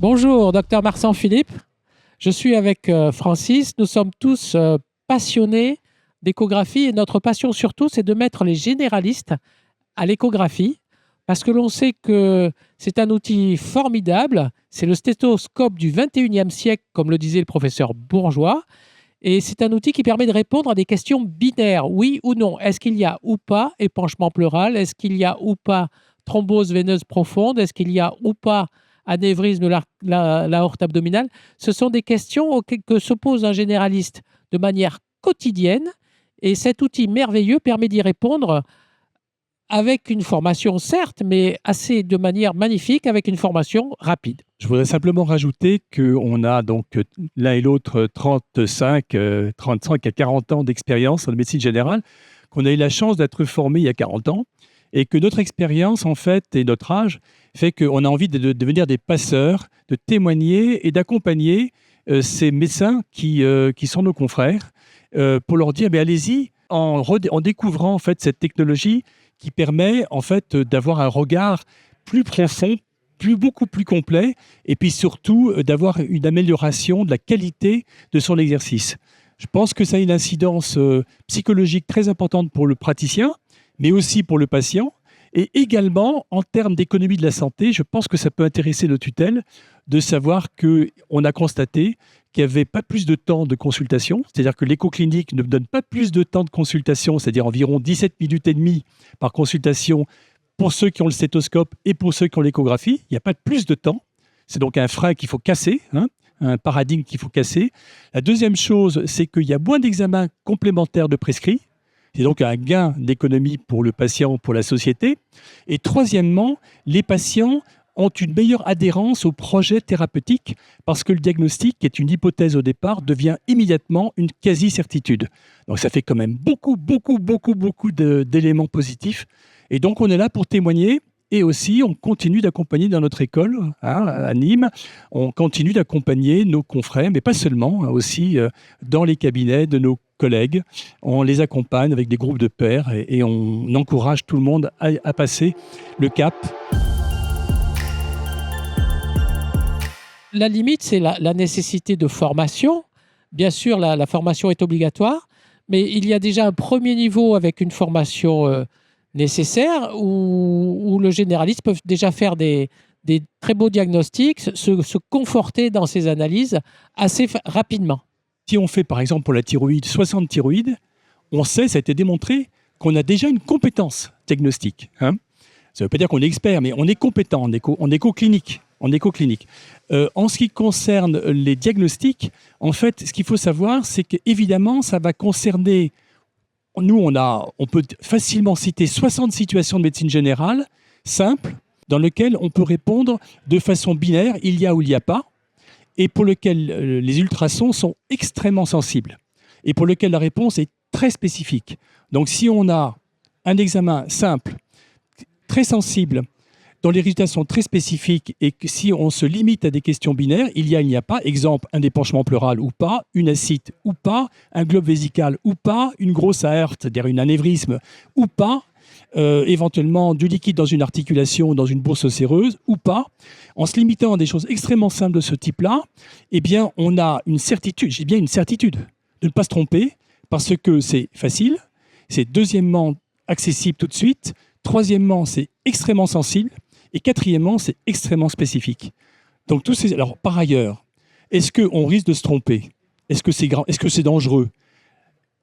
Bonjour, docteur Marsan Philippe. Je suis avec Francis. Nous sommes tous passionnés d'échographie et notre passion surtout, c'est de mettre les généralistes à l'échographie parce que l'on sait que c'est un outil formidable. C'est le stéthoscope du 21e siècle, comme le disait le professeur Bourgeois. Et c'est un outil qui permet de répondre à des questions binaires, oui ou non. Est-ce qu'il y a ou pas épanchement pleural? Est-ce qu'il y a ou pas thrombose veineuse profonde? Est-ce qu'il y a ou pas anévrisme de l'aorte abdominale? Ce sont des questions que se pose un généraliste de manière quotidienne et cet outil merveilleux permet d'y répondre avec une formation certes, mais assez de manière magnifique, avec une formation rapide. Je voudrais simplement rajouter qu'on a donc l'un et l'autre 35 à 40 ans d'expérience en médecine générale, qu'on a eu la chance d'être formés il y a 40 ans et que notre expérience en fait et notre âge fait qu'on a envie de devenir des passeurs, de témoigner et d'accompagner ces médecins qui sont nos confrères pour leur dire mais allez-y en découvrant en fait cette technologie qui permet en fait d'avoir un regard plus profond, beaucoup plus complet, et puis surtout d'avoir une amélioration de la qualité de son exercice. Je pense que ça a une incidence psychologique très importante pour le praticien, mais aussi pour le patient, et également en termes d'économie de la santé, je pense que ça peut intéresser nos tutelles de savoir qu'on a constaté qu'il n'y avait pas plus de temps de consultation, c'est-à-dire que l'écho clinique ne donne pas plus de temps de consultation, c'est-à-dire environ 17 minutes et demie par consultation pour ceux qui ont le stéthoscope et pour ceux qui ont l'échographie. Il n'y a pas plus de temps. C'est donc un frein qu'il faut casser, un paradigme qu'il faut casser. La deuxième chose, c'est qu'il y a moins d'examens complémentaires de prescrits. C'est donc un gain d'économie pour le patient, pour la société. Et troisièmement, les patients ont une meilleure adhérence au projet thérapeutique parce que le diagnostic, qui est une hypothèse au départ, devient immédiatement une quasi-certitude. Donc ça fait quand même beaucoup d'éléments positifs. Et donc on est là pour témoigner et aussi on continue d'accompagner dans notre école à Nîmes. On continue d'accompagner nos confrères, mais pas seulement, aussi dans les cabinets de nos collègues. On les accompagne avec des groupes de pairs et on encourage tout le monde à passer le cap. La limite, c'est la nécessité de formation. Bien sûr, la formation est obligatoire, mais il y a déjà un premier niveau avec une formation nécessaire où le généraliste peut déjà faire des très beaux diagnostics, se conforter dans ses analyses assez rapidement. Si on fait par exemple pour la thyroïde 60 thyroïdes, on sait, ça a été démontré, qu'on a déjà une compétence diagnostique. Ça ne veut pas dire qu'on est expert, mais on est compétent en écho clinique. En ce qui concerne les diagnostics, en fait, ce qu'il faut savoir, c'est qu'évidemment, ça va concerner. Nous, on peut facilement citer 60 situations de médecine générale simples dans lesquelles on peut répondre de façon binaire, il y a ou il n'y a pas, et pour lesquelles les ultrasons sont extrêmement sensibles et pour lesquels la réponse est très spécifique. Donc, si on a un examen simple, très sensible, dont les résultats sont très spécifiques et que si on se limite à des questions binaires, il y a, il n'y a pas, exemple, un épanchement pleural ou pas, une ascite ou pas, un globe vésical ou pas, une grosse aorte, c'est-à-dire un anévrisme ou pas, éventuellement du liquide dans une articulation, dans une bourse séreuse ou pas, en se limitant à des choses extrêmement simples de ce type-là, eh bien, on a une certitude, j'ai bien une certitude de ne pas se tromper parce que c'est facile, c'est deuxièmement accessible tout de suite, troisièmement, c'est extrêmement sensible, et quatrièmement, c'est extrêmement spécifique. Donc, alors, par ailleurs, est-ce qu'on risque de se tromper? Est-ce que c'est est-ce que c'est dangereux?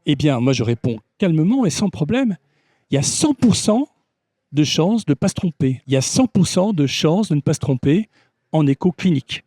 Eh bien, moi, je réponds calmement et sans problème. Il y a 100% de chances de ne pas se tromper. Il y a 100% de chances de ne pas se tromper en écho clinique.